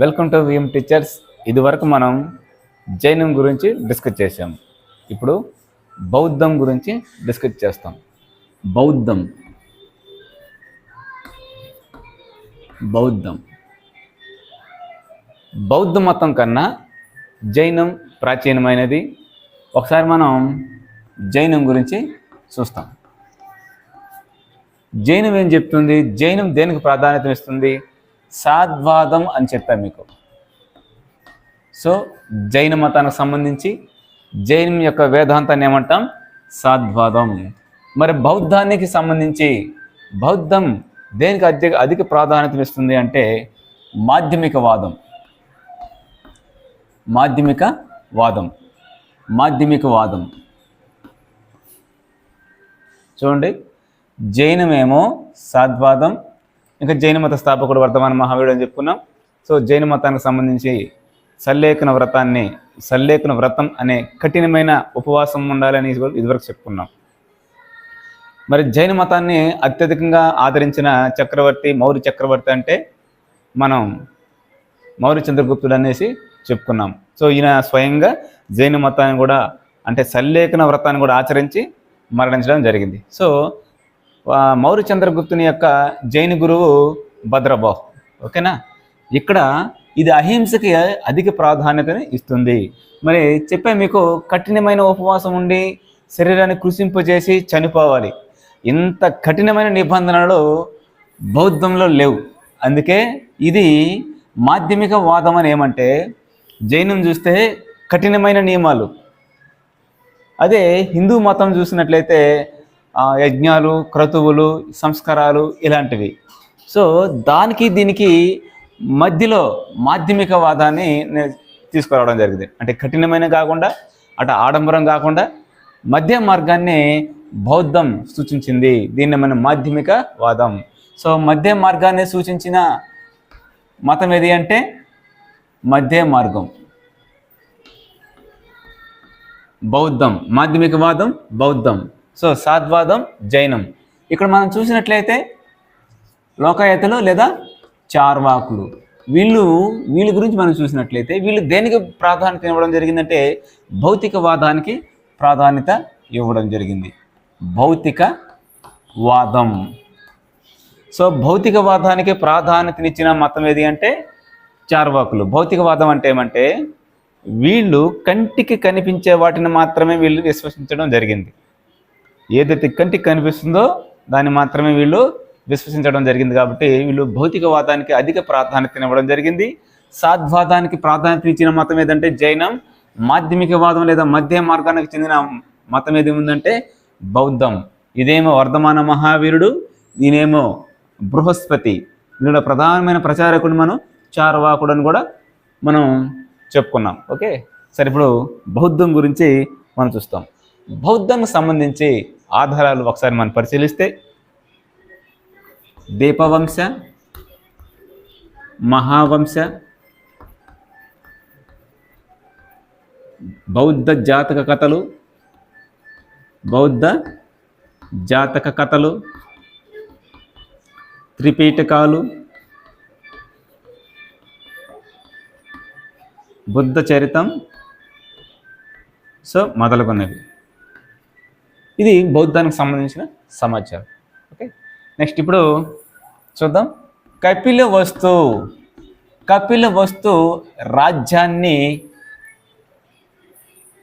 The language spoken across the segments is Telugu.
Welcome to VM teachers. ఇదివరకు మనం జైనం గురించి డిస్కస్ చేసాం. ఇప్పుడు బౌద్ధం గురించి డిస్కస్ చేస్తాం. బౌద్ధం బౌద్ధం బౌద్ధ మతం కన్నా జైనం ప్రాచీనమైనది. ఒకసారి మనం జైనం గురించి చూస్తాం. జైనం ఏం చెప్తుంది? జైనం దేనికి ప్రాధాన్యత ఇస్తుంది? సాద్వాదం అని చెప్పాను మీకు. సో జైన మతానికి సంబంధించి జైనం యొక్క వేదాంతాన్ని ఏమంటాం? సాద్వాదం. మరి బౌద్ధానికి సంబంధించి బౌద్ధం దేనికి అధిక ప్రాధాన్యత ఇస్తుంది అంటే మాధ్యమికవాదం. మాధ్యమికవాదం చూడండి. జైనమేమో సాద్వాదం, ఇంకా జైన మత స్థాపకుడు వర్ధమాన మహావీరుడు అని చెప్పుకున్నాం. సో జైన మతానికి సంబంధించి సల్లేఖన వ్రతం అనే కఠినమైన ఉపవాసం ఉండాలని ఇదివరకు చెప్పుకున్నాం. మరి జైన మతాన్ని అత్యధికంగా ఆదరించిన చక్రవర్తి మౌర్య చక్రవర్తి అంటే మనం మౌర్య చంద్రగుప్తుడు అనేసి చెప్పుకున్నాం. సో ఈయన స్వయంగా జైన మతాన్ని కూడా అంటే సల్లేఖన వ్రతాన్ని కూడా ఆచరించి మరణించడం జరిగింది. సో మౌర్య చంద్రగుప్తుని యొక్క జైన గురువు భద్రబాహు. ఓకేనా? ఇక్కడ ఇది అహింసకి అధిక ప్రాధాన్యతని ఇస్తుంది. మరి చెప్పే మీకు కఠినమైన ఉపవాసం ఉండి శరీరాన్ని కృషింపజేసి చనిపోవాలి. ఇంత కఠినమైన నిబంధనలు బౌద్ధంలో లేవు. అందుకే ఇది మాధ్యమిక వాదం అని ఏమంటే జైనం చూస్తే కఠినమైన నియమాలు, అదే హిందూ మతం చూసినట్లయితే యజ్ఞాలు, క్రతువులు, సంస్కారాలు ఇలాంటివి. సో దానికి దీనికి మధ్యలో మాధ్యమికవాదాన్ని తీసుకురావడం జరిగింది. అంటే కఠినమైన కాకుండా అటు ఆడంబరం కాకుండా మధ్య మార్గాన్ని బౌద్ధం సూచించింది. దీన్ని మనం మాధ్యమికవాదం. సో మధ్య మార్గాన్ని సూచించిన మతం ఏది అంటే మధ్య మార్గం బౌద్ధం. మాధ్యమికవాదం బౌద్ధం. సో సాద్వాదం జైనం. ఇక్కడ మనం చూసినట్లయితే లోకాయతలు లేదా చార్వాకులు, వీళ్ళ గురించి మనం చూసినట్లయితే వీళ్ళు దేనికి ప్రాధాన్యత ఇవ్వడం జరిగిందంటే భౌతికవాదానికి ప్రాధాన్యత ఇవ్వడం జరిగింది. భౌతికవాదం. సో భౌతికవాదానికి ప్రాధాన్యతనిచ్చిన మతం ఏది అంటే చార్వాకులు. భౌతికవాదం అంటే ఏమంటే వీళ్ళు కంటికి కనిపించే వాటిని మాత్రమే వీళ్ళు విశ్వసించడం జరిగింది. ఏదైతే కంటికి కనిపిస్తుందో దాన్ని మాత్రమే వీళ్ళు విశ్వసించడం జరిగింది. కాబట్టి వీళ్ళు భౌతికవాదానికి అధిక ప్రాధాన్యత ఇవ్వడం జరిగింది. సాద్వాదానికి ప్రాధాన్యత ఇచ్చిన మతం ఏదంటే జైనం. మాధ్యమికవాదం లేదా మధ్య మార్గానికి చెందిన మతం ఏది ఉందంటే బౌద్ధం. ఇదేమో వర్ధమాన మహావీరుడు, దీనేమో బృహస్పతి. దీనిలో ప్రధానమైన ప్రచారకుడు మనం చార్వాకుడు అని కూడా మనం చెప్పుకున్నాం. ఓకే, సరే ఇప్పుడు బౌద్ధం గురించి మనం చూస్తాం. బౌద్ధానికి సంబంధించి ఆధారాలు ఒకసారి మనం పరిశీలిస్తే దీపవంశ, మహావంశ, బౌద్ధ జాతక కథలు, త్రిపీఠకాలు, బుద్ధ చరితం, సో మొదలుగున్నవి. ఇది బౌద్ధానికి సంబంధించిన సమాచారం. ఓకే, నెక్స్ట్ ఇప్పుడు చూద్దాం. కపిలవస్తు రాజ్యాన్ని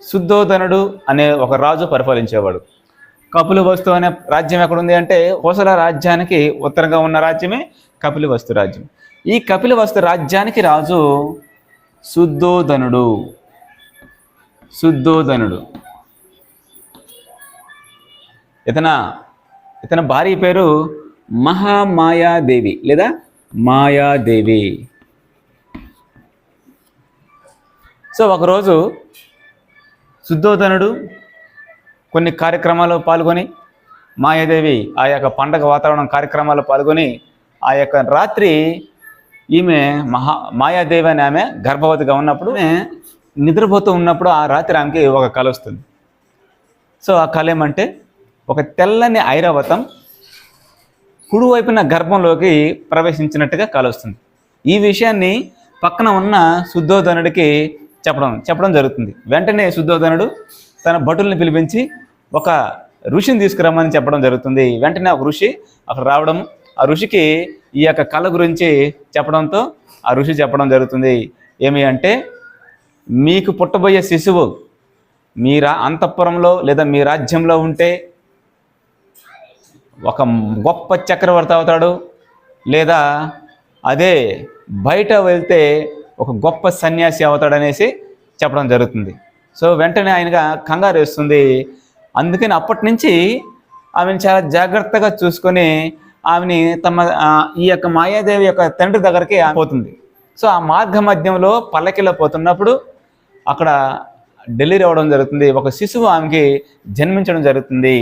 శుద్ధోదనుడు అనే ఒక రాజు పరిపాలించేవాడు. కపిలవస్తు అనే రాజ్యం ఎక్కడుంది అంటే కోసల రాజ్యానికి ఉత్తరంగా ఉన్న రాజ్యమే కపిలవస్తు రాజ్యం. ఈ కపిలవస్తు రాజ్యానికి రాజు శుద్ధోదనుడు. ఇతని భార్య పేరు మహామాయాదేవి లేదా మాయాదేవి. సో ఒకరోజు శుద్ధోదనుడు కొన్ని కార్యక్రమాల్లో పాల్గొని, మాయాదేవి ఆ యొక్క పండగ వాతావరణం కార్యక్రమాల్లో పాల్గొని ఆ యొక్క రాత్రి ఈమె మాయాదేవి అని ఆమె గర్భవతిగా ఉన్నప్పుడు నిద్రపోతూ ఉన్నప్పుడు ఆ రాత్రి ఆమెకి ఒక కల వస్తుంది. సో ఆ కళ ఏమంటే ఒక తెల్లని ఐరావతం కుడివైపున గర్భంలోకి ప్రవేశించినట్టుగా కల వస్తుంది. ఈ విషయాన్ని పక్కన ఉన్న శుద్ధోధనుడికి చెప్పడం జరుగుతుంది. వెంటనే శుద్ధోధనుడు తన భటుల్ని పిలిపించి ఒక ఋషిని తీసుకురమ్మని చెప్పడం జరుగుతుంది. వెంటనే ఒక ఋషి అక్కడ రావడం, ఆ ఋషికి ఈ యొక్క కళ గురించి చెప్పడంతో ఆ ఋషి చెప్పడం జరుగుతుంది. ఏమి అంటే, మీకు పుట్టబోయే శిశువు మీ అంతఃపురంలో లేదా మీ రాజ్యంలో ఉంటే ఒక గొప్ప చక్రవర్తి అవుతాడు, లేదా అదే బయట వెళ్తే ఒక గొప్ప సన్యాసి అవుతాడనేసి చెప్పడం జరుగుతుంది. సో వెంటనే ఆయనగా కంగారు వేస్తుంది. అందుకని అప్పటి నుంచి ఆమెను చాలా జాగ్రత్తగా చూసుకొని ఆమెని ఈ యొక్క మాయాదేవి యొక్క తండ్రి దగ్గరికి పోతుంది. సో ఆ మార్గ మధ్యంలో పల్లకిలో పోతున్నప్పుడు అక్కడ డెలివరీ అవ్వడం జరుగుతుంది. ఒక శిశువు ఆమెకి జన్మించడం జరుగుతుంది.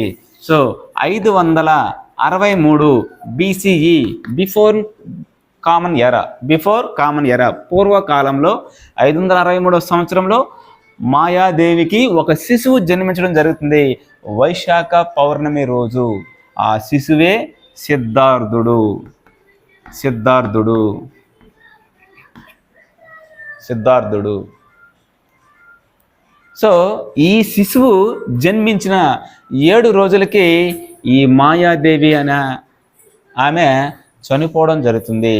సో 563 BCE, బిఫోర్ కామన్ ఎరా, పూర్వకాలంలో 563 సంవత్సరంలో మాయాదేవికి ఒక శిశువు జన్మించడం జరుగుతుంది. వైశాఖ పౌర్ణమి రోజు ఆ శిశువే సిద్ధార్థుడు. సో ఈ శిశువు జన్మించిన 7 రోజులకి ఈ మాయాదేవి అనే ఆమె చనిపోవడం జరుగుతుంది.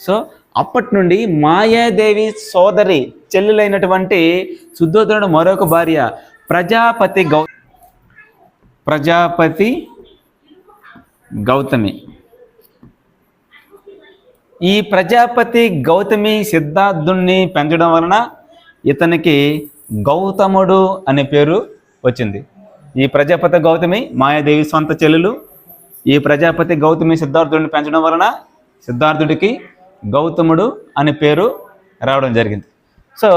సో అప్పటి నుండి మాయాదేవి సోదరి చెల్లెలైనటువంటి శుద్ధోధనుడు మరొక భార్య ప్రజాపతి గౌతమి. ఈ ప్రజాపతి గౌతమి సిద్ధార్థుణ్ణి పెంచడం వలన ఇతనికి గౌతముడు అనే పేరు వచ్చింది. ఈ ప్రజాపతి గౌతమి మాయాదేవి సొంత చెల్లెలు. ఈ ప్రజాపతి గౌతమి సిద్ధార్థుడిని పెంచడం వలన సిద్ధార్థుడికి గౌతముడు అనే పేరు రావడం జరిగింది. సో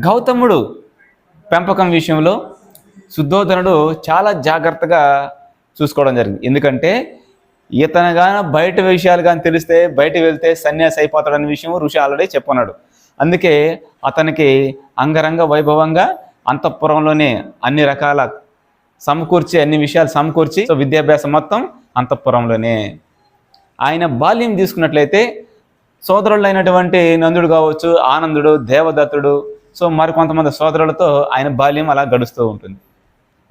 గౌతముడు పెంపకం విషయంలో శుద్ధోధనుడు చాలా జాగ్రత్తగా చూసుకోవడం జరిగింది. ఎందుకంటే ఇతను బయట విషయాలు కానీ తెలిస్తే బయట వెళ్తే సన్యాసి అయిపోతాడనే విషయం ఋషి ఆల్రెడీ చెప్పున్నాడు. అందుకే అతనికి అంగరంగ వైభవంగా అంతఃపురంలోనే అన్ని రకాల అన్ని విషయాలు సమకూర్చి విద్యాభ్యాసం మొత్తం అంతఃపురంలోనే. ఆయన బాల్యం తీసుకున్నట్లయితే సోదరులైనటువంటి నందుడు కావచ్చు, ఆనందుడు, దేవదత్తుడు, సో మరికొంతమంది సోదరులతో ఆయన బాల్యం అలా గడుస్తూ ఉంటుంది.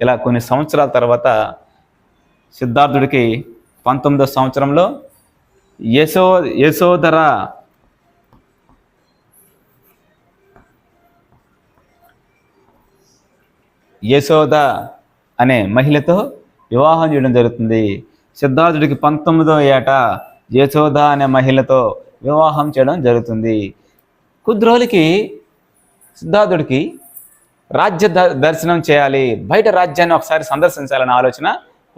ఇలా కొన్ని సంవత్సరాల తర్వాత సిద్ధార్థుడికి 19వ సంవత్సరంలో యశోద అనే మహిళతో వివాహం చేయడం జరుగుతుంది. సిద్ధార్థుడికి 19వ ఏట యశోద అనే మహిళతో వివాహం చేయడం జరుగుతుంది. కొద్ది రోజులకి సిద్ధార్థుడికి రాజ్య దర్శనం చేయాలి, బయట రాజ్యాన్ని ఒకసారి సందర్శించాలనే ఆలోచన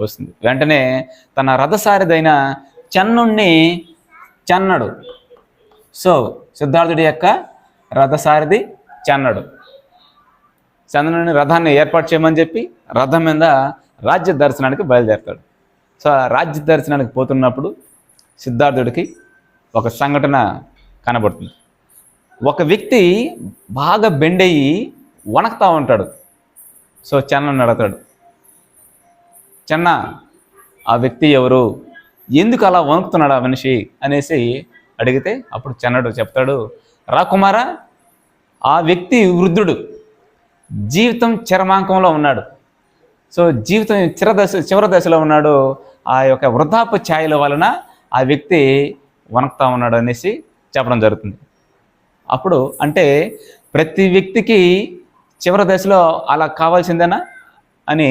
వస్తుంది. వెంటనే తన రథసారిదైన చెన్నడు. సో సిద్ధార్థుడి యొక్క రథసారిది చంద్రుని రథాన్ని ఏర్పాటు చేయమని చెప్పి రథం మీద రాజ్య దర్శనానికి బయలుదేరుతాడు. సో ఆ రాజ్య దర్శనానికి పోతున్నప్పుడు సిద్ధార్థుడికి ఒక సంఘటన కనబడుతుంది. ఒక వ్యక్తి బాగా బెండయ్యి వణకుతూ ఉంటాడు. సో చెన్నను అడుగుతాడు, చెన్న ఆ వ్యక్తి ఎవరు, ఎందుకు అలా వణుకుతున్నాడు ఆ మనిషి అనేసి అడిగితే అప్పుడు చెన్నడు చెప్తాడు, రాకుమారా, ఆ వ్యక్తి వృద్ధుడు, జీవితం చరమాంకంలో ఉన్నాడు. సో జీవితం చివరి దశలో ఉన్నాడు. ఆ యొక్క వృద్ధాప్య ఛాయల వలన ఆ వ్యక్తి వణకుతా ఉన్నాడు అనేసి చెప్పడం జరుగుతుంది. అప్పుడు అంటే ప్రతి వ్యక్తికి చివరి దశలో అలా కావాల్సిందేనా అని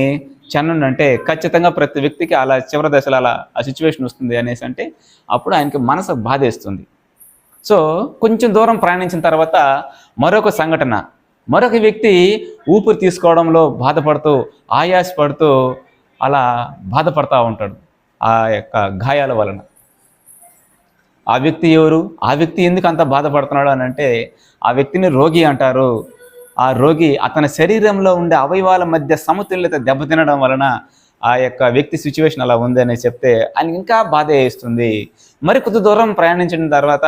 చెన్నుండి అంటే ఖచ్చితంగా ప్రతి వ్యక్తికి అలా చివరి దశలో అలా ఆ సిచ్యువేషన్ వస్తుంది అనేసి అంటే అప్పుడు ఆయనకి మనసు బాధేస్తుంది. సో కొంచెం దూరం ప్రయాణించిన తర్వాత మరొక సంఘటన, మరొక వ్యక్తి ఊపిరి తీసుకోవడంలో బాధపడుతూ ఆయాసపడుతూ అలా బాధపడతా ఉంటాడు ఆ యొక్క గాయాల వలన. ఆ వ్యక్తి ఎవరు, ఆ వ్యక్తి ఎందుకు అంత బాధపడుతున్నాడు అని అంటే ఆ వ్యక్తిని రోగి అంటారు. ఆ రోగి అతని శరీరంలో ఉండే అవయవాల మధ్య సమతుల్యత దెబ్బతినడం వలన ఆ యొక్క వ్యక్తి సిచ్యువేషన్ అలా ఉంది అని చెప్తే ఆయన ఇంకా బాధ వేస్తుంది. మరి కొద్ది దూరం ప్రయాణించిన తర్వాత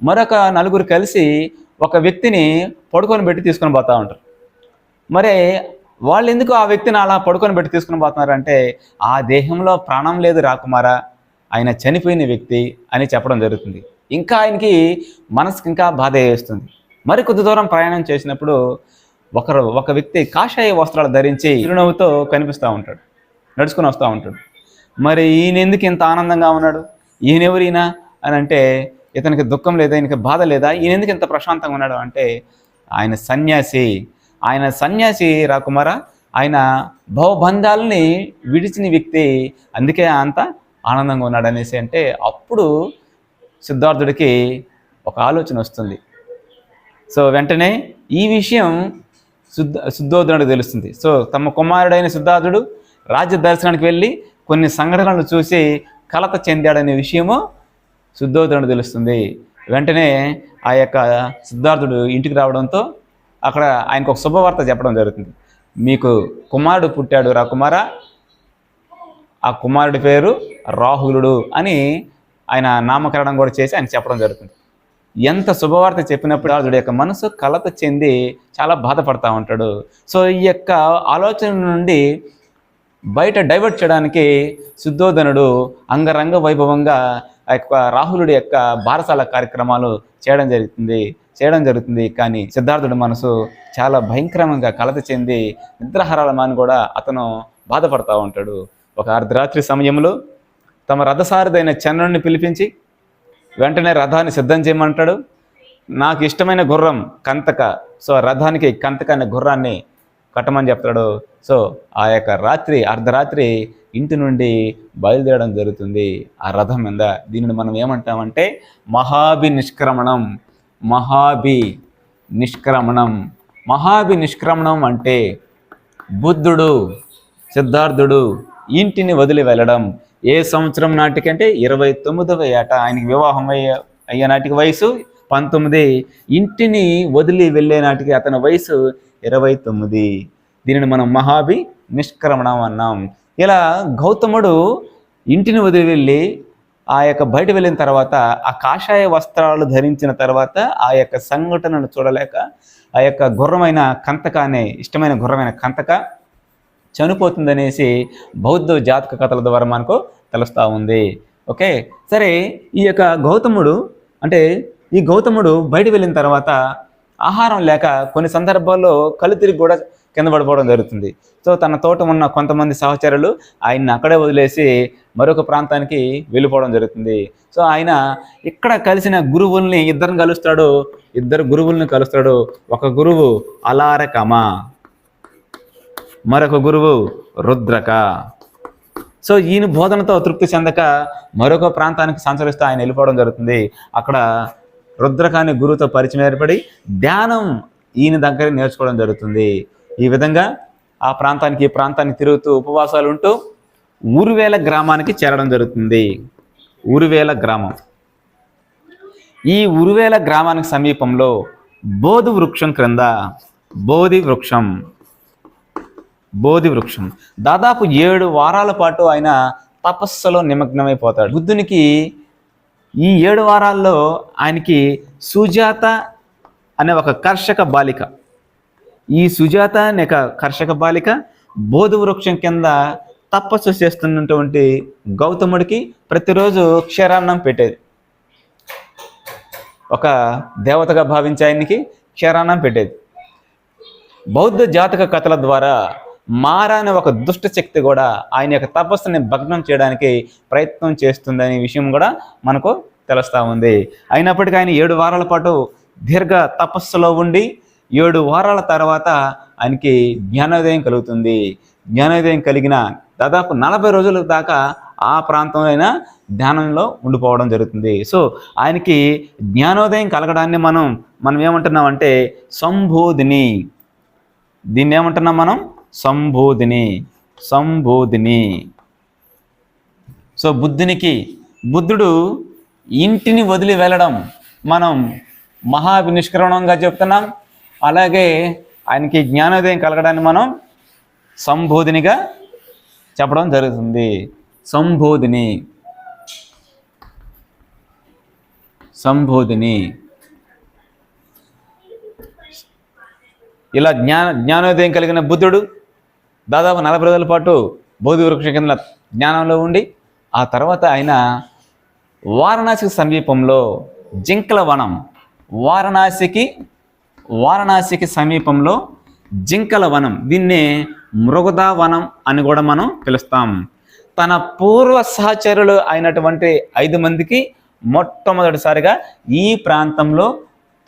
మరొక నలుగురు కలిసి ఒక వ్యక్తిని పడుకొని పెట్టి తీసుకొని పోతూ ఉంటారు. మరి వాళ్ళు ఎందుకు ఆ వ్యక్తిని అలా పడుకొని పెట్టి తీసుకుని పోతున్నారంటే ఆ దేహంలో ప్రాణం లేదు రాకుమారా, ఆయన చనిపోయిన వ్యక్తి అని చెప్పడం జరుగుతుంది. ఇంకా ఆయనకి మనసుకి ఇంకా బాధ వేస్తుంది. మరి కొద్ది దూరం ప్రయాణం చేసినప్పుడు ఒక వ్యక్తి కాషాయ వస్త్రాలు ధరించి చిరునవ్వుతో కనిపిస్తూ ఉంటాడు, నడుచుకుని వస్తూ ఉంటాడు. మరి ఈయన ఎందుకు ఇంత ఆనందంగా ఉన్నాడు, ఈయనెవరు ఈయన అని అంటే, ఇతనికి దుఃఖం లేదా, ఈయనకి బాధ లేదా, ఈయన ఎందుకు ఇంత ప్రశాంతంగా ఉన్నాడు అంటే, ఆయన సన్యాసి రాకుమారా. ఆయన భవబంధాలని విడిచిన వ్యక్తి, అందుకే అంత ఆనందంగా ఉన్నాడు అనేసి అంటే, అప్పుడు సిద్ధార్థుడికి ఒక ఆలోచన వస్తుంది. సో వెంటనే ఈ విషయం శుద్ధోదనుడికి తెలుస్తుంది. సో తమ కుమారుడైన సిద్ధార్థుడు రాజ్య దర్శనానికి వెళ్ళి కొన్ని సంఘటనలు చూసి కలత చెందాడనే విషయము శుద్ధోదనుడు తెలుస్తుంది. వెంటనే ఆ యొక్క సిద్ధార్థుడు ఇంటికి రావడంతో అక్కడ ఆయనకు ఒక శుభవార్త చెప్పడం జరుగుతుంది. మీకు కుమారుడు పుట్టాడు రాకుమారా, ఆ కుమారుడి పేరు రాహులుడు అని ఆయన నామకరణం కూడా చేసి ఆయన చెప్పడం జరుగుతుంది. ఎంత శుభవార్త చెప్పినప్పుడు అతడి యొక్క మనసు కలత చెంది చాలా బాధపడతా ఉంటాడు. సో ఈ యొక్క ఆలోచన నుండి బయట డైవర్ట్ చేయడానికి శుద్ధోదనుడు అంగరంగ వైభవంగా ఆ యొక్క రాహులుడి యొక్క బారసాల కార్యక్రమాలు చేయడం జరుగుతుంది. కానీ సిద్ధార్థుడి మనసు చాలా భయంకరంగా కలత చెంది నిద్రాహారాలమాని కూడా అతను బాధపడతా ఉంటాడు. ఒక అర్ధరాత్రి సమయంలో తమ రథసారథైన చంద్రుడిని పిలిపించి వెంటనే రథాన్ని సిద్ధం చేయమంటాడు. నాకు ఇష్టమైన గుర్రం కంతక, సో రథానికి కంతక అనే గుర్రాన్ని కట్టమని చెప్తాడు. సో ఆ యొక్క అర్ధరాత్రి ఇంటి నుండి బయలుదేరడం జరుగుతుంది ఆ రథం మీద. దీనిని మనం ఏమంటామంటే మహాభి నిష్క్రమణం అంటే బుద్ధుడు సిద్ధార్థుడు ఇంటిని వదిలి వెళ్ళడం. ఏ సంవత్సరం నాటికంటే 29వ ఏట, ఆయనకి వివాహం అయ్యే నాటికి వయసు 19, ఇంటిని వదిలి వెళ్ళే నాటికి అతని వయసు 29. దీనిని మనం మహాభి నిష్క్రమణం అన్నాం. ఇలా గౌతముడు ఇంటిని వదిలి వెళ్ళి ఆ యొక్క బయట వెళ్ళిన తర్వాత ఆ కాషాయ వస్త్రాలు ధరించిన తర్వాత ఆ యొక్క సంఘటనను చూడలేక ఆ యొక్క గుర్రమైన కంతక అనే ఇష్టమైన గుర్రమైన కంతక చనిపోతుందనేసి బౌద్ధ జాతక కథల ద్వారా మనకు తెలుస్తూ ఉంది. ఓకే, సరే. ఈ యొక్క గౌతముడు బయట వెళ్ళిన తర్వాత ఆహారం లేక కొన్ని సందర్భాల్లో కళ్ళు తిరిగి కూడా కింద పడిపోవడం జరుగుతుంది. సో తన తోట ఉన్న కొంతమంది సహచరులు ఆయన్ని అక్కడే వదిలేసి మరొక ప్రాంతానికి వెళ్ళిపోవడం జరుగుతుంది. సో ఆయన ఇక్కడ కలిసిన గురువుల్ని ఇద్దరు గురువుల్ని కలుస్తాడు. ఒక గురువు అలారకమ, మరొక గురువు రుద్రక. సో ఈయన బోధనతో తృప్తి చెందక మరొక ప్రాంతానికి సంచరిస్తూ ఆయన వెళ్ళిపోవడం జరుగుతుంది. అక్కడ రుద్రక అనే గురువుతో పరిచయం ఏర్పడి ధ్యానం ఈయన దగ్గర నేర్చుకోవడం జరుగుతుంది. ఈ విధంగా ఆ ప్రాంతానికి ఈ ప్రాంతాన్ని తిరుగుతూ ఉపవాసాలు ఉంటూ ఊరువేల గ్రామానికి చేరడం జరుగుతుంది. ఊరువేల గ్రామం, ఈ ఊరువేల గ్రామానికి సమీపంలో బోధి వృక్షం క్రింద బోధి వృక్షం దాదాపు 7 వారాల పాటు ఆయన తపస్సులో నిమగ్నమైపోతాడు. బుద్ధునికి ఈ 7 వారాల్లో ఆయనకి సుజాత అనే ఒక కర్షక బాలిక, బోధి వృక్షం కింద తపస్సు చేస్తున్నటువంటి గౌతముడికి ప్రతిరోజు క్షీరాన్నం పెట్టేది. ఒక దేవతగా భావించి ఆయనకి క్షీరాన్నం పెట్టేది. బౌద్ధ జాతక కథల ద్వారా మారా అనే ఒక దుష్ట శక్తి కూడా ఆయన యొక్క తపస్సుని భగ్నం చేయడానికి ప్రయత్నం చేస్తుందనే విషయం కూడా మనకు తెలుస్తూ ఉంది. అయినప్పటికీ ఆయన 7 వారాల పాటు దీర్ఘ తపస్సులో ఉండి 7 వారాల తర్వాత ఆయనకి జ్ఞానోదయం కలుగుతుంది. జ్ఞానోదయం కలిగిన దాదాపు 40 రోజుల దాకా ఆ ప్రాంతంలో ధ్యానంలో ఉండిపోవడం జరుగుతుంది. సో ఆయనకి జ్ఞానోదయం కలగడాన్ని మనం ఏమంటున్నామంటే సంబోధిని. దీన్ని ఏమంటున్నాం మనం? సంబోధిని. సో బుద్ధుడు ఇంటిని వదిలి వెళ్ళడం మనం మహావినిష్క్రమణంగా చెప్తున్నాం. అలాగే ఆయనకి జ్ఞానోదయం కలగడాన్ని మనం సంబోధినిగా చెప్పడం జరుగుతుంది. సంబోధిని. ఇలా జ్ఞానోదయం కలిగిన బుద్ధుడు దాదాపు 40 రోజుల పాటు బోధి వృక్షం కింద జ్ఞానంలో ఉండి ఆ తర్వాత ఆయన వారణాసి సమీపంలో జింకల వనం. వారణాసికి సమీపంలో జింకల వనం, దీన్నే మృగదా వనం అని కూడా మనం పిలుస్తాం. తన పూర్వ సహచరులు అయినటువంటి 5 మందికి మొట్టమొదటిసారిగా ఈ ప్రాంతంలో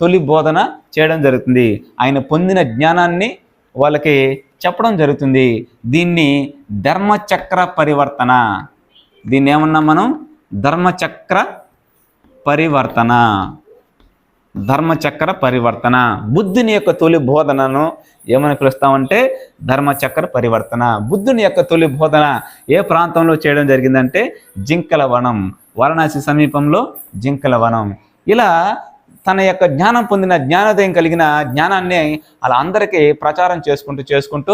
తొలి బోధన చేయడం జరుగుతుంది. ఆయన పొందిన జ్ఞానాన్ని వాళ్ళకి చెప్పడం జరుగుతుంది. దీన్ని ధర్మచక్ర పరివర్తన, దీన్ని ఏమన్నా మనం ధర్మచక్ర పరివర్తన. బుద్ధుని యొక్క తొలి బోధనను ఏమని పిలుస్తామంటే ధర్మచక్ర పరివర్తన. బుద్ధుని యొక్క తొలి బోధన ఏ ప్రాంతంలో చేయడం జరిగిందంటే జింకల వనం, వారణాసి సమీపంలో జింకల వనం. ఇలా తన యొక్క జ్ఞానం పొందిన జ్ఞానోదయం కలిగిన జ్ఞానాన్ని అలా అందరికీ ప్రచారం చేసుకుంటూ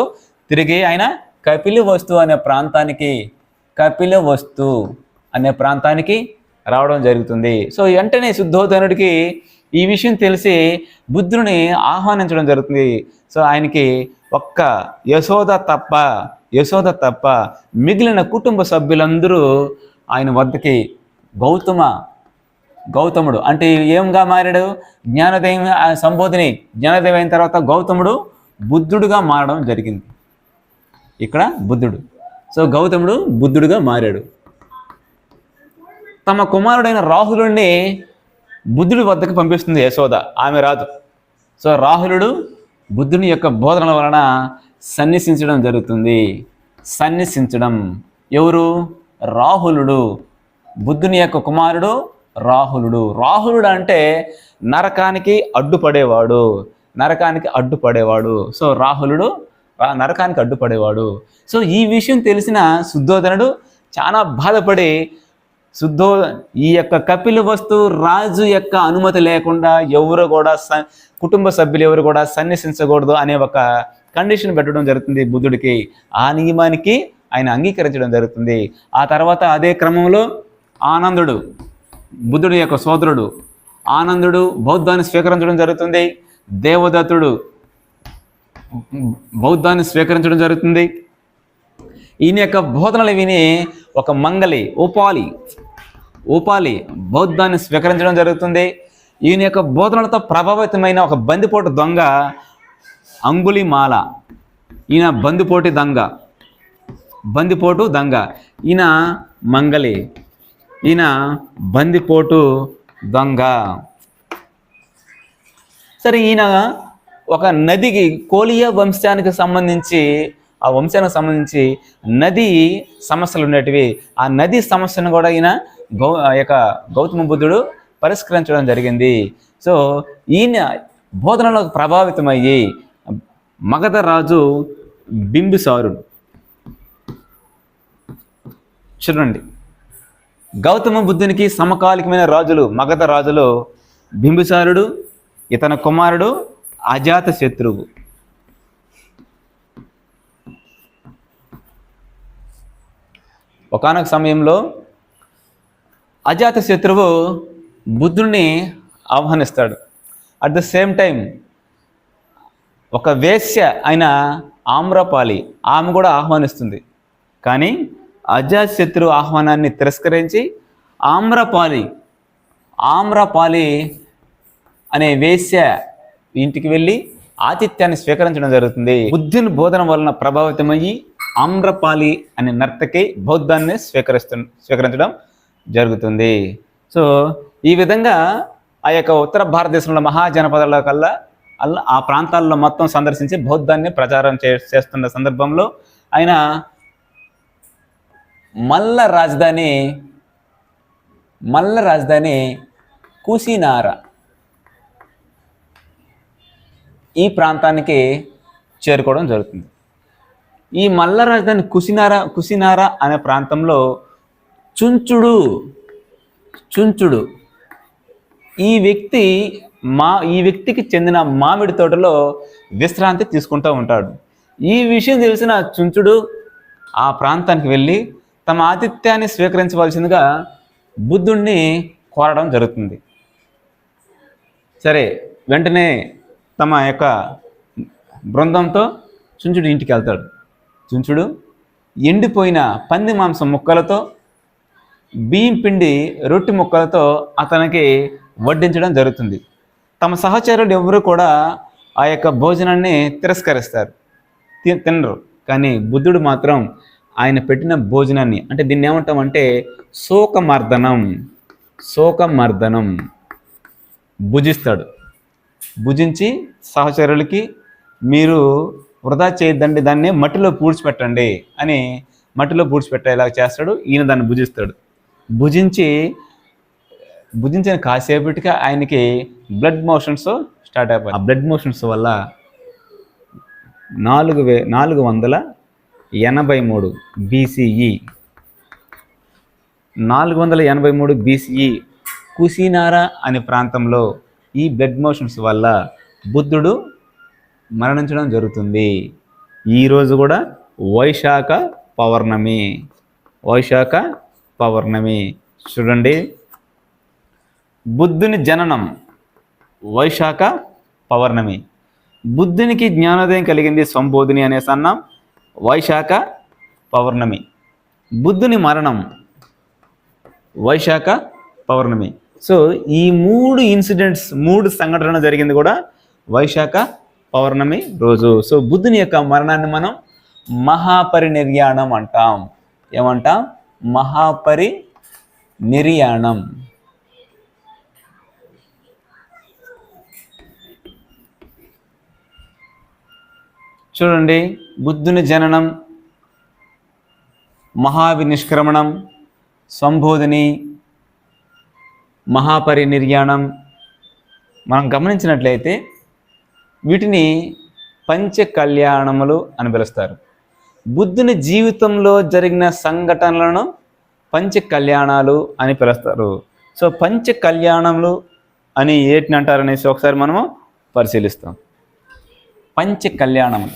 తిరిగి ఆయన కపిలవస్తు అనే ప్రాంతానికి రావడం జరుగుతుంది. సో వెంటనే శుద్ధోధనుడికి ఈ విషయం తెలిసి బుద్ధుని ఆహ్వానించడం జరుగుతుంది. సో ఆయనకి ఒక్క యశోద తప్ప మిగిలిన కుటుంబ సభ్యులందరూ ఆయన వద్దకి గౌతముడు అంటే ఏంగా మారాడు, జ్ఞానోదయం జ్ఞానోదయం అయిన తర్వాత గౌతముడు బుద్ధుడుగా మారడం జరిగింది. ఇక్కడ బుద్ధుడు, సో గౌతముడు బుద్ధుడుగా మారాడు. తమ కుమారుడైన రాహులుడిని బుద్ధుడి వద్దకు పంపిస్తుంది యశోద, ఆమె రాదు. సో రాహులుడు బుద్ధుని యొక్క బోధనల వలన సన్నిసించడం జరుగుతుంది. ఎవరు? రాహులుడు, బుద్ధుని యొక్క కుమారుడు రాహులుడు అంటే నరకానికి అడ్డుపడేవాడు. సో రాహులుడు నరకానికి అడ్డుపడేవాడు. సో ఈ విషయం తెలిసిన శుద్ధోధనుడు చాలా బాధపడి ఈ యొక్క కపిలవస్తు రాజు యొక్క అనుమతి లేకుండా ఎవరు కూడా కుటుంబ సభ్యులు ఎవరు కూడా సన్నిసించకూడదు అనే ఒక కండిషన్ పెట్టడం జరుగుతుంది బుద్ధుడికి. ఆ నియమానికి ఆయన అంగీకరించడం జరుగుతుంది. ఆ తర్వాత అదే క్రమంలో ఆనందుడు, బుద్ధుడి యొక్క సోదరుడు ఆనందుడు బౌద్ధాన్ని స్వీకరించడం జరుగుతుంది. దేవదత్తుడు బౌద్ధాన్ని స్వీకరించడం జరుగుతుంది. ఈయన యొక్క బోధనలు విని ఒక మంగలి ఉపాలి బౌద్ధాన్ని స్వీకరించడం జరుగుతుంది. ఈయన యొక్క బోధనలతో ప్రభావితమైన ఒక బందిపోటు దొంగ అంగుళిమాల, ఈయన బందిపోటు దొంగ, ఈయన మంగలి, ఈయన బందిపోటు దొంగ. సరే, ఈయన ఒక నదికి కోలియా వంశానికి సంబంధించి నది సమస్యలు ఉండేటివి. ఆ నది సమస్యను కూడా ఈయన గౌతమ బుద్ధుడు పరిష్కరించడం జరిగింది. సో ఈయన బోధనలో ప్రభావితమయ్యి మగధ రాజు బింబిసారుడు, చూడండి, గౌతమ బుద్ధునికి సమకాలికమైన రాజులు మగధ రాజులు బింబిసారుడు, ఇతని కుమారుడు అజాతశత్రువు. ఒకానొక సమయంలో అజాతశత్రువు బుద్ధుడిని ఆహ్వానిస్తాడు. అట్ ద సేమ్ టైం ఒక వేశ్య అయిన ఆమ్రపాలి, ఆమె కూడా ఆహ్వానిస్తుంది. కానీ అజాతశత్రువు ఆహ్వానాన్ని తిరస్కరించి ఆమ్రపాలి అనే వేశ్య ఇంటికి వెళ్ళి ఆతిథ్యాన్ని స్వీకరించడం జరుగుతుంది. బుద్ధుని బోధన వలన ప్రభావితమయ్యి ఆమ్రపాలి అనే నర్తకి బౌద్ధాన్ని స్వీకరించడం జరుగుతుంది. సో ఈ విధంగా ఆ యొక్క ఉత్తర భారతదేశంలో మహాజనపదాల కల్లా ఆ ప్రాంతాల్లో మొత్తం సందర్శించి బౌద్ధాన్ని ప్రచారం చేస్తున్న సందర్భంలో ఆయన మల్ల రాజధాని కుసినారా ఈ ప్రాంతానికి చేరుకోవడం జరుగుతుంది. ఈ మల్ల రాజధాని కుసినారా అనే ప్రాంతంలో చుంచుడు ఈ వ్యక్తికి చెందిన మామిడి తోటలో విశ్రాంతి తీసుకుంటూ ఉంటాడు. ఈ విషయం తెలిసిన చుంచుడు ఆ ప్రాంతానికి వెళ్ళి తమ ఆతిథ్యాన్ని స్వీకరించవలసిందిగా బుద్ధుణ్ణి కోరడం జరుగుతుంది. సరే, వెంటనే తమ యొక్క బృందంతో చుంచుడు ఇంటికి వెళ్తాడు. చుంచుడు ఎండిపోయిన పంది మాంసం ముక్కలతో బియ్యం పిండి రొట్టె ముక్కలతో అతనికి వడ్డించడం జరుగుతుంది. తమ సహచరులు ఎవరు కూడా ఆ యొక్క భోజనాన్ని తిరస్కరిస్తారు, తినరు. కానీ బుద్ధుడు మాత్రం ఆయన పెట్టిన భోజనాన్ని, అంటే దీన్ని ఏమంటామంటే శోకమర్దనం భుజిస్తాడు. భుజించి సహచరులకి మీరు వృధా చేయొద్దండి, దాన్ని మట్టిలో పూడ్చిపెట్టండి అని మట్టిలో పూడ్చిపెట్టేలా చేస్తాడు. ఈయన దాన్ని భుజిస్తాడు. భుజించిన కాసేపటికి ఆయనకి బ్లడ్ మోషన్స్ స్టార్ట్ అయిపోయి, ఆ బ్లడ్ మోషన్స్ వల్ల 483 BCE 483 BCE కుసినారా అనే ప్రాంతంలో ఈ బ్లడ్ మోషన్స్ వల్ల బుద్ధుడు మరణించడం జరుగుతుంది. ఈరోజు కూడా వైశాఖ పౌర్ణమి చూడండి. బుద్ధుని జననం వైశాఖ పౌర్ణమి. బుద్ధునికి జ్ఞానోదయం కలిగింది సంబోధిని అనేసి అన్నాం, వైశాఖ పౌర్ణమి. బుద్ధుని మరణం వైశాఖ పౌర్ణమి. సో ఈ 3 ఇన్సిడెంట్స్, 3 సంఘటనలు జరిగింది కూడా వైశాఖ పౌర్ణమి రోజు. సో బుద్ధుని యొక్క మరణాన్ని మనం మహాపరినిర్యాణం అంటాం. ఏమంటాం? మహాపరినిర్యాణం. చూడండి, బుద్ధుని జననం, మహావినిష్క్రమణం, సంబోధిని, మహాపరినిర్యాణం. మనం గమనించినట్లయితే వీటిని పంచకళ్యాణములు అని పిలుస్తారు. బుద్ధుని జీవితంలో జరిగిన సంఘటనలను పంచకళ్యాణాలు అని పిలుస్తారు. సో పంచకళ్యాణములు అని ఏటిని అంటారనేసి ఒకసారి మనము పరిశీలిస్తాం. పంచకళ్యాణములు,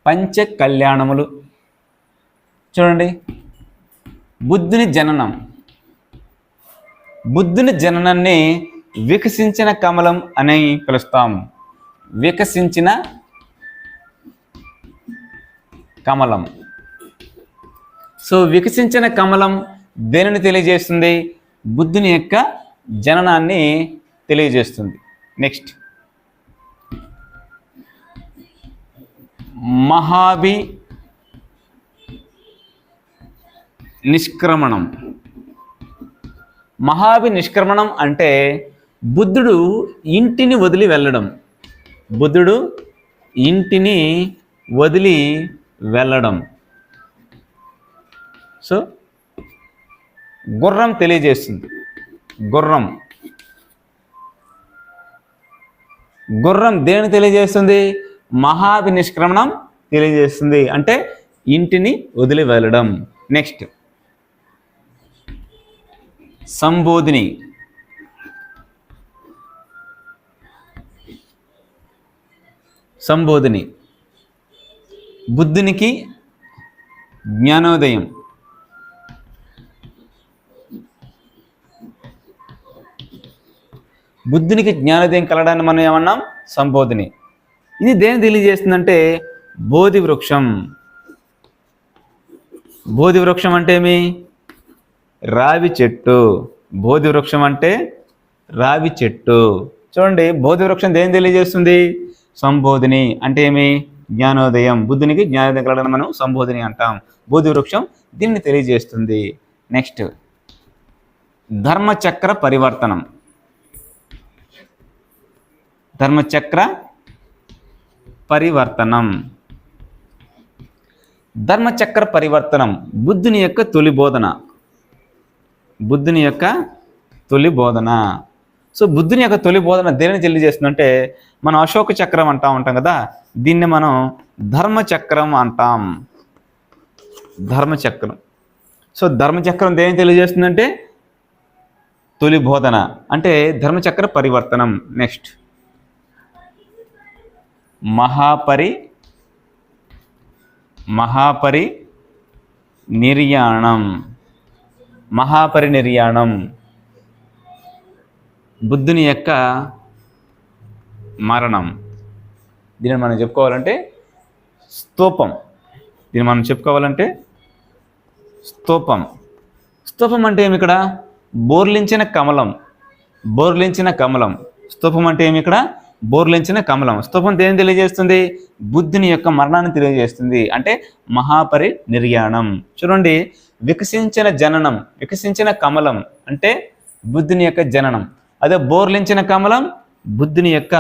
పంచకళ్యాణములు. చూడండి, బుద్ధుని జననం. బుద్ధుని జననాన్ని వికసించిన కమలం అని పిలుస్తాం. వికసించిన కమలం. సో వికసించిన కమలం దేనిని తెలియజేస్తుంది? బుద్ధుని యొక్క జననాన్ని తెలియజేస్తుంది. నెక్స్ట్, మహావినిష్క్రమణం. మహావినిష్క్రమణం అంటే బుద్ధుడు ఇంటిని వదిలి వెళ్ళడం. బుద్ధుడు ఇంటిని వదిలి వెళ్ళడం. సో గుర్రం తెలియజేస్తుంది. గుర్రం దేని తెలియజేస్తుంది? మహావినిష్క్రమణం తెలియజేస్తుంది, అంటే ఇంటిని వదిలి వెళ్ళడం. నెక్స్ట్, సంబోధిని. బుద్ధునికి జ్ఞానోదయం. బుద్ధునికి జ్ఞానోదయం కలగడాన్ని మనం ఏమన్నాం? సంబోధిని. ఇది దేని తెలియజేస్తుందంటే బోధి వృక్షం. బోధి వృక్షం అంటే ఏమి? రావి చెట్టు. బోధి వృక్షం అంటే రావి చెట్టు. చూడండి, బోధి వృక్షం దేని తెలియజేస్తుంది? సంబోధిని. అంటే ఏమి? జ్ఞానోదయం. బుద్ధునికి జ్ఞానోదయం కలగడం మనం సంబోధిని అంటాం. బోధి వృక్షం దీన్ని తెలియజేస్తుంది. నెక్స్ట్, ధర్మచక్ర పరివర్తనం. ధర్మచక్ర పరివర్తనం. ధర్మచక్ర పరివర్తనం బుద్ధుని యొక్క తొలి బోధన. బుద్ధుని యొక్క తొలి బోధన. సో బుద్ధుని యొక్క తొలి బోధన దేనిని తెలియజేస్తుందంటే, మనం అశోక చక్రం ఉంటాం కదా, దీన్ని మనం ధర్మచక్రం అంటాం. ధర్మచక్రం. సో ధర్మచక్రం దేనిని తెలియజేస్తుందంటే తొలి బోధన, అంటే ధర్మచక్ర పరివర్తనం. నెక్స్ట్, మహాపరినిర్యాణం. మహాపరినిర్యాణం, బుద్ధుని యొక్క మరణం. దీనిని మనం చెప్పుకోవాలంటే స్తూపం. స్తూపం. స్తూపం అంటే ఏమి ఇక్కడ? బోర్లించిన కమలం. స్తూపం అంటే ఏమి ఇక్కడ? బోర్లించిన కమలం. స్తూపం ఏం తెలియజేస్తుంది? బుద్ధుని యొక్క మరణాన్ని తెలియజేస్తుంది. అంటే మహాపరినిర్యాణం. చూడండి, వికసించిన కమలం అంటే బుద్ధుని యొక్క జననం. అదే బోర్లించిన కమలం బుద్ధుని యొక్క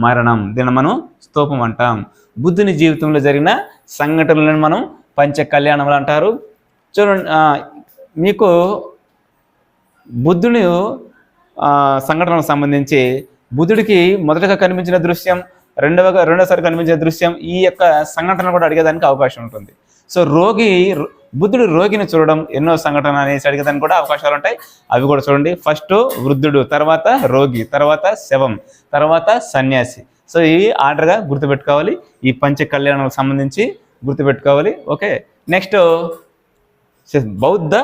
మరణం. దీన్ని మనం స్తూపం అంటాం. బుద్ధుని జీవితంలో జరిగిన సంఘటనలను మనం పంచ కళ్యాణములు అంటారు. చూడండి, మీకు బుద్ధుని సంఘటనలకు సంబంధించి బుద్ధుడికి మొదటగా కనిపించిన దృశ్యం, రెండోసారి కనిపించిన దృశ్యం, ఈ యొక్క సంఘటన కూడా అడిగేదానికి అవకాశం ఉంటుంది. సో బుద్ధుడు రోగిని చూడడం ఎన్నో సంఘటన అనేసి అడిగేదానికి కూడా అవకాశాలు ఉంటాయి. అవి కూడా చూడండి. ఫస్ట్ వృద్ధుడు, తర్వాత రోగి, తర్వాత శవం, తర్వాత సన్యాసి. సో ఇవి ఆర్డర్గా గుర్తుపెట్టుకోవాలి. ఈ పంచ కళ్యాణాలకు సంబంధించి గుర్తుపెట్టుకోవాలి. ఓకే, నెక్స్ట్ బౌద్ధ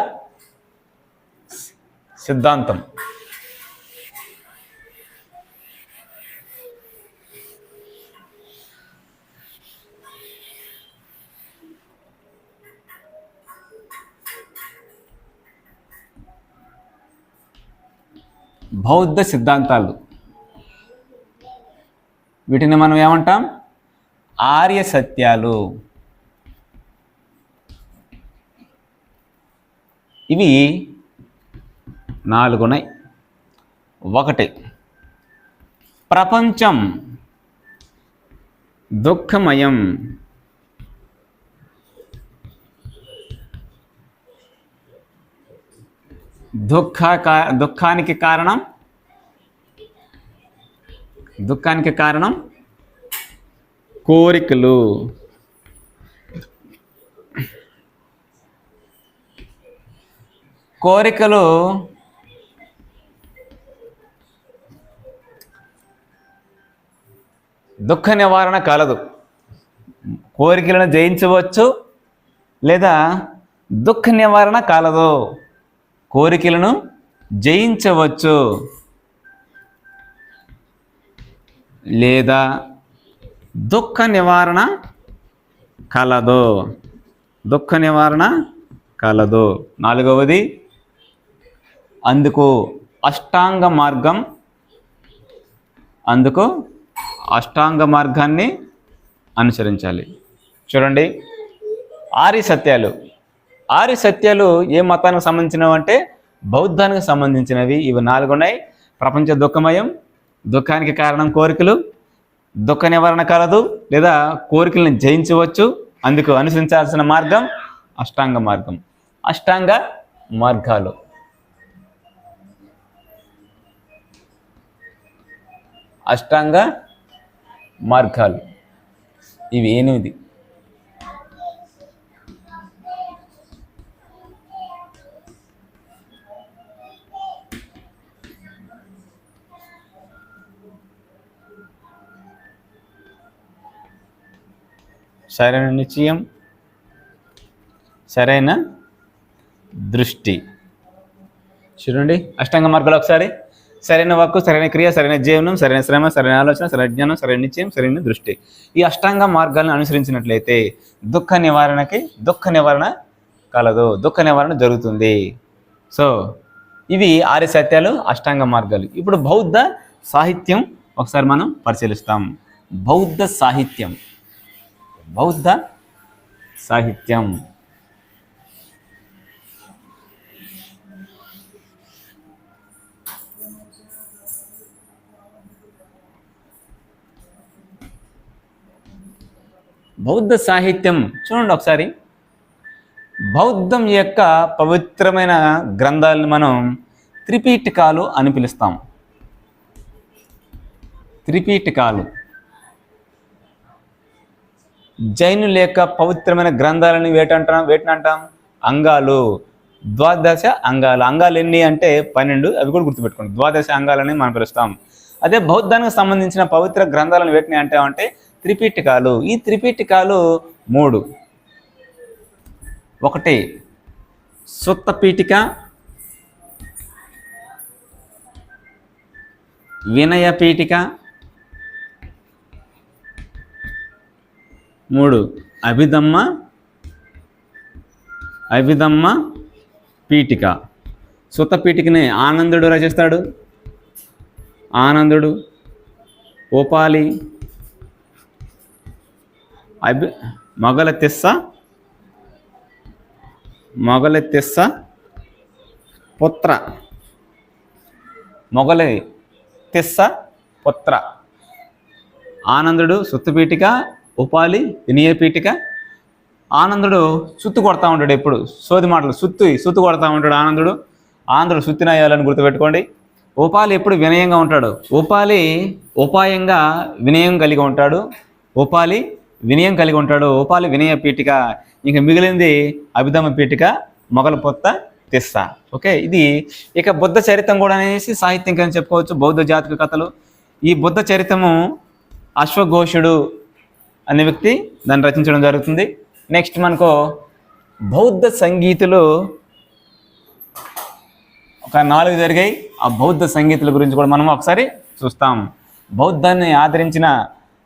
సిద్ధాంతం. బౌద్ధ సిద్ధాంతాలు, వీటిని మనం ఏమంటాం? ఆర్య సత్యాలు. ఇవి 4 ఉన్నాయి. 1, ప్రపంచం దుఃఖమయం. దుఃఖానికి కారణం కోరికలు. దుఃఖ నివారణ కలదు. కోరికలను జయించవచ్చు లేదా దుఃఖ నివారణ కలదు. కోరికలను జయించవచ్చు లేదా దుఃఖ నివారణ కలదు. 4వది, అందుకు అష్టాంగ మార్గాన్ని అనుసరించాలి. చూడండి, ఆర్య సత్యాలు ఏ మతానికి సంబంధించినవి అంటే బౌద్ధానికి సంబంధించినవి. ఇవి 4 ఉన్నాయి. ప్రపంచ దుఃఖమయం, దుఃఖానికి కారణం కోరికలు, దుఃఖ నివారణ కలదు లేదా కోరికలను జయించవచ్చు, అందుకు అనుసరించాల్సిన మార్గం అష్టాంగ మార్గాలు. ఇవి 8. సరైన నిశ్చయం, సరైన దృష్టి. చూడండి, అష్టాంగ మార్గాలు ఒకసారి: సరైన వాక్కు, సరైన క్రియ, సరైన జీవనం, సరైన శ్రమ, సరైన ఆలోచన, సరైన జ్ఞానం, సరైన నిశ్చయం, సరైన దృష్టి. ఈ అష్టాంగ మార్గాలను అనుసరించినట్లయితే దుఃఖ నివారణ కలదు, దుఃఖ నివారణ జరుగుతుంది. సో ఇవి ఆర్య సత్యాలు, అష్టాంగ మార్గాలు. ఇప్పుడు బౌద్ధ సాహిత్యం ఒకసారి మనం పరిశీలిస్తాం. బౌద్ధ సాహిత్యం చూడండి ఒకసారి. బౌద్ధం యొక్క పవిత్రమైన గ్రంథాలను మనం త్రిపీఠికాలు అని పిలుస్తాం. జైనుల యొక్క పవిత్రమైన గ్రంథాలని వేటిని అంటాం? అంగాలు. 12 అంగాలు. అంగాలు ఎన్ని అంటే 12. అవి కూడా గుర్తుపెట్టుకోండి. 12 అంగాలని మనం పిలుస్తాం. అదే బౌద్ధానికి సంబంధించిన పవిత్ర గ్రంథాలను వేటిని అంటామంటే త్రిపీఠికాలు. ఈ త్రిపీఠికాలు 3. 1 సుత్త పీఠిక, వినయ పీఠిక, 3 అభిధమ్మ పీఠిక. సుత పీఠికని ఆనందుడు రచిస్తాడు. ఆనందుడు. ఓపాలి, మొగలతిస్స పుత్ర, ఆనందుడు సుత్తపీఠిక, ఉపాలి వినయ పీఠిక. ఆనందుడు సుత్తు కొడతా ఉంటాడు, ఎప్పుడు సోది మాటలు సుత్తు కొడతా ఉంటాడు ఆనందుడు సుత్తినయ్యాలని గుర్తుపెట్టుకోండి. ఉపాలి ఎప్పుడు వినయంగా ఉంటాడు. ఉపాయంగా వినయం కలిగి ఉంటాడు. ఉపాలి వినయ పీఠిక. ఇంకా మిగిలింది అభిధమ్మ పీఠిక, మొగల పొత్త తిస్స. ఓకే, ఇది ఇక బుద్ధ చరిత్రం కూడా అనేసి సాహిత్యం కింద చెప్పుకోవచ్చు. బౌద్ధ జాతక కథలు. ఈ బుద్ధ చరిత్రము అశ్వఘోషుడు అనే వ్యక్తి దాన్ని రచించడం జరుగుతుంది. నెక్స్ట్ మనకు బౌద్ధ సంగీతులు ఒక 4 జరిగాయి. ఆ బౌద్ధ సంగీతుల గురించి కూడా మనం ఒకసారి చూస్తాం. బౌద్ధాన్ని ఆదరించిన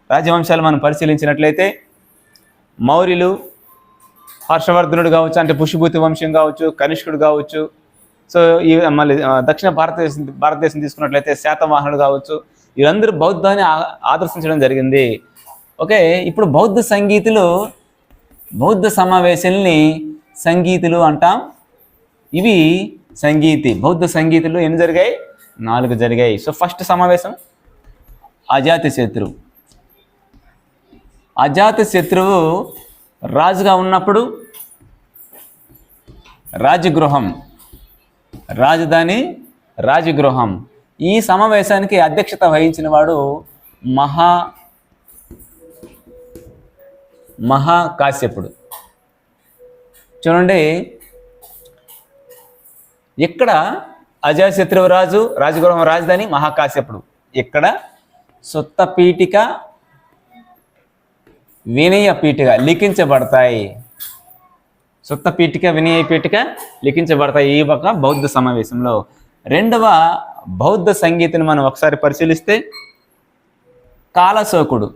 రాజవంశాలు మనం పరిశీలించినట్లయితే మౌర్యులు, హర్షవర్ధనుడు కావచ్చు, అంటే పుష్యభూతి వంశం కావచ్చు, కనిష్కుడు కావచ్చు. సో ఈ మళ్ళీ దక్షిణ భారతదేశం తీసుకున్నట్లయితే శాతవాహనుడు కావచ్చు. వీరందరూ బౌద్ధాన్ని ఆదర్శించడం జరిగింది. ఓకే, ఇప్పుడు బౌద్ధ సమావేశాలని సంగీతులు అంటాం. ఇవి బౌద్ధ సంగీతులు ఎన్ని జరిగాయి? 4 జరిగాయి. సో ఫస్ట్ సమావేశం అజాతశత్రువు రాజుగా ఉన్నప్పుడు రాజగృహం. ఈ సమావేశానికి అధ్యక్షత వహించిన వాడు మహాకాశ్యపుడు. చూడండి, ఇక్కడ అజాతశత్రువు రాజగృహం రాజధాని మహాకాశ్యపుడు. ఇక్కడ సుత్త పీఠిక, వినయ పీఠిక లిఖించబడతాయి. ఈ ఒక బౌద్ధ సమావేశంలో. రెండవ బౌద్ధ సంగీతిని మనం ఒకసారి పరిశీలిస్తే కాలశోకుడు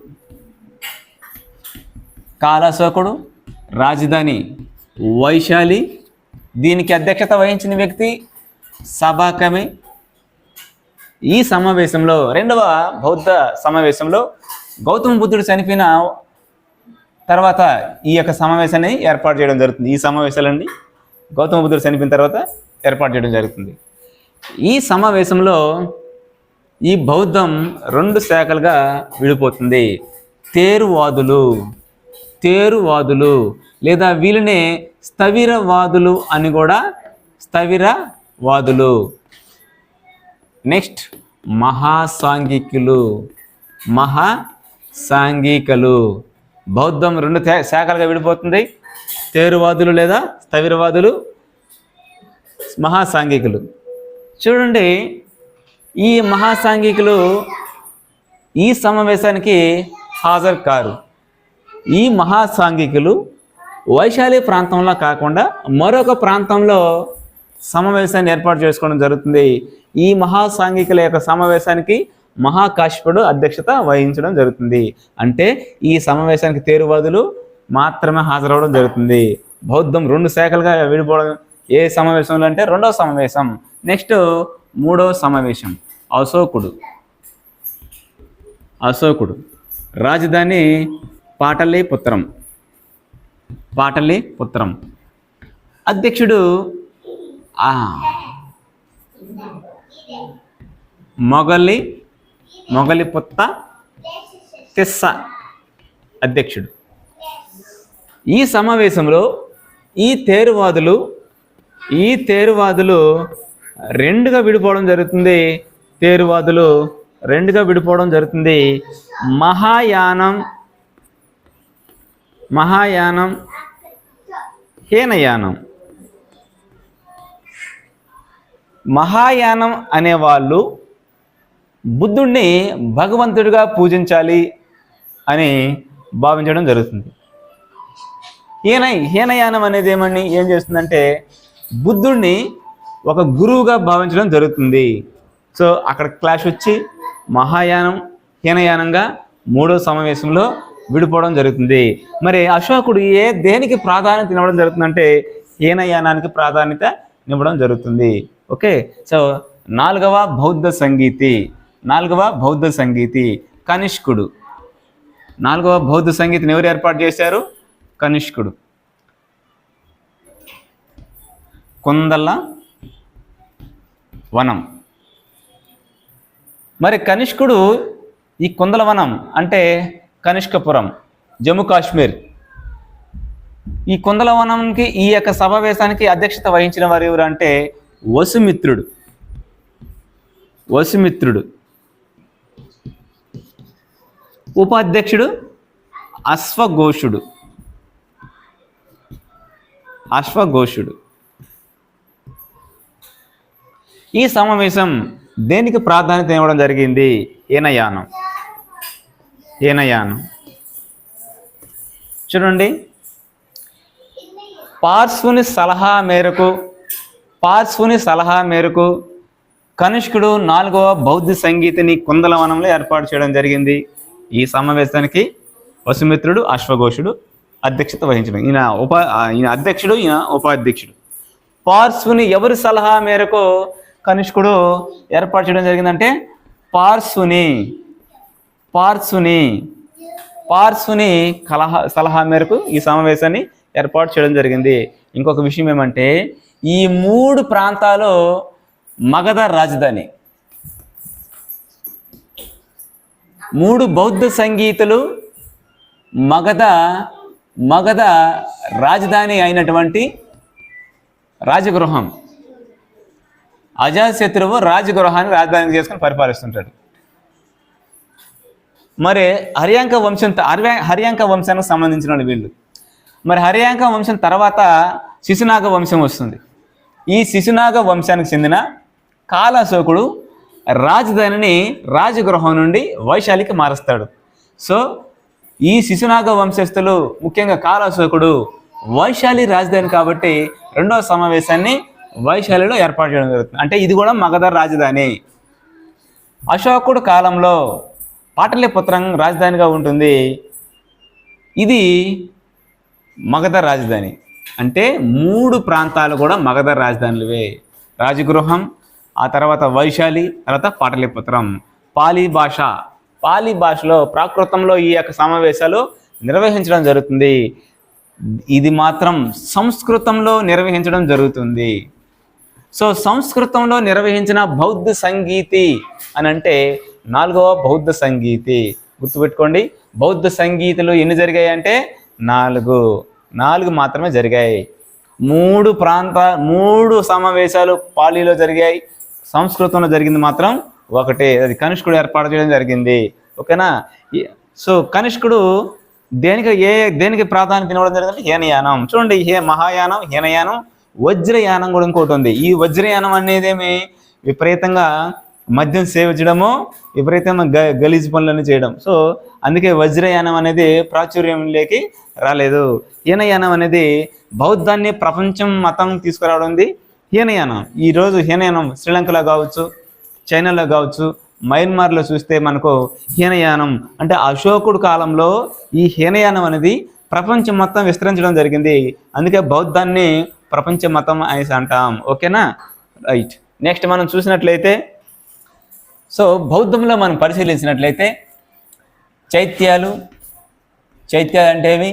రాజధాని వైశాలి. దీనికి అధ్యక్షత వహించిన వ్యక్తి సభాకవి. ఈ సమావేశంలో, రెండవ బౌద్ధ సమావేశంలో, గౌతమ బుద్ధుడు చనిపోయిన తర్వాత ఈ యొక్క సమావేశాన్ని ఏర్పాటు చేయడం జరుగుతుంది. ఈ సమావేశాలన్నీ గౌతమ బుద్ధుడు చనిపోయిన తర్వాత ఏర్పాటు చేయడం జరుగుతుంది. ఈ సమావేశంలో ఈ బౌద్ధం 2 శాఖలుగా విడిపోతుంది. తేరువాదులు లేదా వీళ్ళనే స్థవిరవాదులు అని కూడా, నెక్స్ట్ మహాసాంఘికులు. బౌద్ధం 2 శాఖలుగా విడిపోతుంది. తేరువాదులు లేదా స్థవిరవాదులు, మహాసాంఘికులు. చూడండి, ఈ మహాసాంఘికులు ఈ సమావేశానికి హాజరు కారు. ఈ మహాసాంఘికులు వైశాలి ప్రాంతంలో కాకుండా మరొక ప్రాంతంలో సమావేశాన్ని ఏర్పాటు చేసుకోవడం జరుగుతుంది. ఈ మహాసాంఘికుల యొక్క సమావేశానికి మహాకాశ్యపుడు అధ్యక్షత వహించడం జరుగుతుంది. అంటే ఈ సమావేశానికి తేరువాదులు మాత్రమే హాజరవడం జరుగుతుంది. బౌద్ధం 2 శాఖలుగా విడిపోవడం ఏ సమావేశంలో అంటే 2వ సమావేశం. నెక్స్ట్ 3వ సమావేశం అశోకుడు రాజధాని పాటలీపుత్రం. అధ్యక్షుడు మొగలిపుత్త తిస్స అధ్యక్షుడు. ఈ సమావేశంలో ఈ తేరువాదులు 2గా విడిపోవడం జరుగుతుంది. మహాయానం, హీనయానం. మహాయానం అనేవాళ్ళు బుద్ధుడిని భగవంతుడిగా పూజించాలి అని భావించడం జరుగుతుంది. హీనయానం అనేది ఏం చేస్తుందంటే బుద్ధుడిని ఒక గురువుగా భావించడం జరుగుతుంది. సో అక్కడ క్లాష్ వచ్చి మహాయానం హీనయానంగా మూడో సమావేశంలో విడిపోవడం జరుగుతుంది. మరి అశోకుడు దేనికి ప్రాధాన్యత ఇవ్వడం జరుగుతుందంటే హీనయానానికి ప్రాధాన్యత ఇవ్వడం జరుగుతుంది. ఓకే, సో నాలుగవ బౌద్ధ సంగీతి కనిష్కుడు. నాలుగవ బౌద్ధ సంగీతిని ఎవరు ఏర్పాటు చేశారు? కనిష్కుడు. కుందల వనం. మరి కనిష్కుడు ఈ కుందలవనం అంటే కనిష్కపురం, జమ్మూ కాశ్మీర్. ఈ కుందలవనంకి ఈ యొక్క సమావేశానికి అధ్యక్షత వహించిన వారు ఎవరు అంటే వసుమిత్రుడు. ఉపాధ్యక్షుడు అశ్వఘోషుడు. ఈ సమావేశం దేనికి ప్రాధాన్యత ఇవ్వడం జరిగింది? హీనయానం. చూడండి, పార్శ్వుని సలహా మేరకు కనిష్కుడు నాలుగవ బౌద్ధ సంగీతిని కుందలవనంలో ఏర్పాటు చేయడం జరిగింది. ఈ సమావేశానికి వసుమిత్రుడు, అశ్వఘోషుడు అధ్యక్షత వహించడం. ఈయన అధ్యక్షుడు, ఈయన ఉపాధ్యక్షుడు. పార్శ్వుని ఎవరి సలహా మేరకు కనిష్కుడు ఏర్పాటు చేయడం జరిగిందంటే పార్శ్వుని సలహా మేరకు ఈ సమావేశాన్ని ఏర్పాటు చేయడం జరిగింది. ఇంకొక విషయం ఏమంటే ఈ మూడు ప్రాంతాలు మగధ రాజధాని. మూడు బౌద్ధ సంగీతులు మగధ రాజధాని అయినటువంటి రాజగృహం. అజాతశత్రువు రాజగృహాన్ని రాజధాని చేసుకుని పరిపాలిస్తుంటాడు. మరి హర్యాంక వంశానికి సంబంధించిన వీళ్ళు. మరి హర్యాంక వంశం తర్వాత శిశునాగ వంశం వస్తుంది. ఈ శిశునాగ వంశానికి చెందిన కాలాశోకుడు రాజధానిని రాజగృహం నుండి వైశాలికి మారుస్తాడు. సో ఈ శిశునాగ వంశస్థులు, ముఖ్యంగా కాలాశోకుడు వైశాలి రాజధాని కాబట్టి రెండవ సమావేశాన్ని వైశాలిలో ఏర్పాటు చేయడం జరుగుతుంది. అంటే ఇది కూడా మగధ రాజధాని. అశోకుడు కాలంలో పాటలీపుత్రం రాజధానిగా ఉంటుంది. ఇది మగధ రాజధాని. అంటే మూడు ప్రాంతాలు కూడా మగధ రాజధానులవే. రాజగృహం, ఆ తర్వాత వైశాలి, తర్వాత పాటలీపుత్రం. పాలీ భాషలో ప్రాకృతంలో ఈ యొక్క సమావేశాలు నిర్వహించడం జరుగుతుంది. ఇది మాత్రం సంస్కృతంలో నిర్వహించడం జరుగుతుంది. సో సంస్కృతంలో నిర్వహించిన బౌద్ధ సంగీతి అని అంటే నాలుగవ బౌద్ధ సంగీతి. గుర్తుపెట్టుకోండి, బౌద్ధ సంగీతులు ఎన్ని జరిగాయి అంటే నాలుగు మాత్రమే జరిగాయి. మూడు సమావేశాలు పాలీలో జరిగాయి. సంస్కృతంలో జరిగింది మాత్రం ఒకటే, అది కనిష్కుడు ఏర్పాటు చేయడం జరిగింది. ఓకేనా? సో కనిష్కుడు దేనికి ప్రాధాన్యత ఇవ్వడం జరిగింది? హీనయానం. చూడండి, మహాయానం, హీనయానం, వజ్రయానం కూడా ఇంకోటి ఉంది. ఈ వజ్రయానం అనేది విపరీతంగా మద్యం సేవించడము, విపరీతంగా గలీజు పనులన్నీ చేయడం. సో అందుకే వజ్రయానం అనేది ప్రాచుర్యంలోకి రాలేదు. హీనయానం అనేది బౌద్ధాన్ని ప్రపంచం మతం తీసుకురావడం ఉంది హీనయానం. ఈరోజు హీనయానం శ్రీలంకలో కావచ్చు, చైనాలో కావచ్చు, మయన్మార్లో చూస్తే మనకు హీనయానం అంటే అశోకుడు కాలంలో ఈ హీనయానం అనేది ప్రపంచం మొత్తం విస్తరించడం జరిగింది. అందుకే బౌద్ధాన్ని ప్రపంచ మతం అనేసి అంటాం. ఓకేనా? రైట్. నెక్స్ట్ మనం చూసినట్లయితే, సో బౌద్ధంలో మనం పరిశీలించినట్లయితే చైత్యాలు అంటే ఏమి,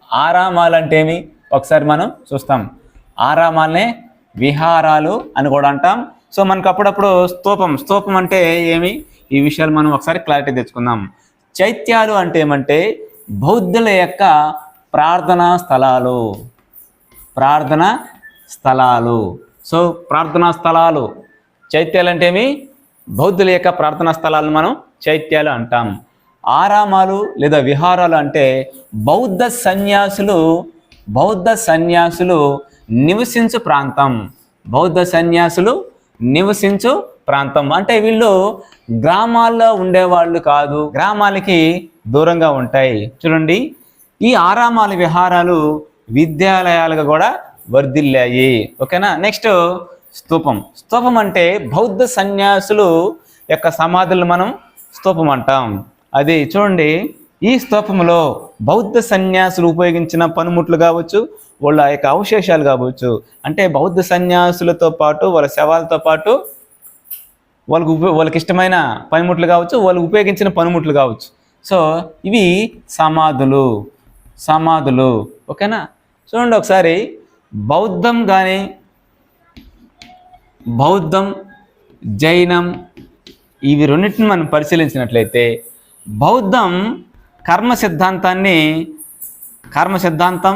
ఆరామాలు అంటే ఏమి ఒకసారి మనం చూస్తాం. ఆరామాలనే విహారాలు అని కూడా అంటాం. సో మనకు అప్పుడప్పుడు స్తూపం అంటే ఏమి, ఈ విషయాలు మనం ఒకసారి క్లారిటీ తెచ్చుకుందాం. చైత్యాలు అంటే ఏమంటే బౌద్ధుల యొక్క ప్రార్థనా స్థలాలు. సో ప్రార్థనా స్థలాలు చైత్యాలు అంటే ఏమి, బౌద్ధుల యొక్క ప్రార్థనా స్థలాలను మనం చైత్యాలు అంటాం. ఆరామాలు లేదా విహారాలు అంటే బౌద్ధ సన్యాసులు నివసించు ప్రాంతం. అంటే వీళ్ళు గ్రామాల్లో ఉండేవాళ్ళు కాదు, గ్రామాలకి దూరంగా ఉంటాయి. చూడండి, ఈ ఆరామాల విహారాలు విద్యాలయాలుగా కూడా వర్ధిల్లాయి. ఓకేనా? నెక్స్ట్ స్తూపం అంటే బౌద్ధ సన్యాసులు యొక్క సమాధులను మనం స్తూపం అంటాం. అది చూడండి, ఈ స్తూపంలో బౌద్ధ సన్యాసులు ఉపయోగించిన పనిముట్లు కావచ్చు, వాళ్ళ యొక్క అవశేషాలు కావచ్చు, అంటే బౌద్ధ సన్యాసులతో పాటు వాళ్ళ శవాలతో పాటు వాళ్ళకి ఇష్టమైన పనిముట్లు కావచ్చు, వాళ్ళు ఉపయోగించిన పనిముట్లు కావచ్చు. సో ఇవి సమాధులు. ఓకేనా? చూడండి ఒకసారి, బౌద్ధం జైనం ఇవి రెండింటిని మనం పరిశీలించినట్లయితే, బౌద్ధం కర్మ సిద్ధాంతం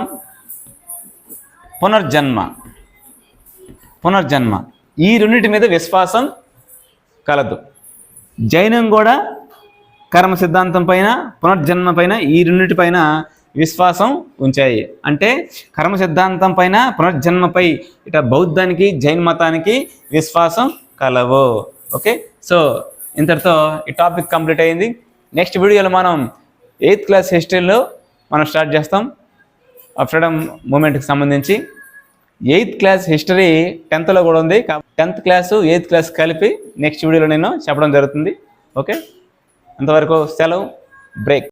పునర్జన్మ ఈ రెండింటి మీద విశ్వాసం కలదు. జైనం కూడా కర్మ సిద్ధాంతం పైన, పునర్జన్మ పైన, ఈ రెండింటిపైన విశ్వాసం ఉంచాయి. అంటే కర్మ సిద్ధాంతం పైన, పునర్జన్మపై ఇట బౌద్ధానికి, జైన మతానికి విశ్వాసం కలవు. ఓకే, సో ఇంతటితో ఈ టాపిక్ కంప్లీట్ అయింది. నెక్స్ట్ వీడియోలో మనం 8th క్లాస్ హిస్టరీలో మనం స్టార్ట్ చేస్తాం. ఫ్రీడమ్ మూమెంట్కి సంబంధించి 8th క్లాస్ హిస్టరీ 10thలో కూడా ఉంది. 10th క్లాసు 8th క్లాస్ కలిపి నెక్స్ట్ వీడియోలో నేను చెప్పడం జరుగుతుంది. ఓకే, అంతవరకు సెలవు, బ్రేక్.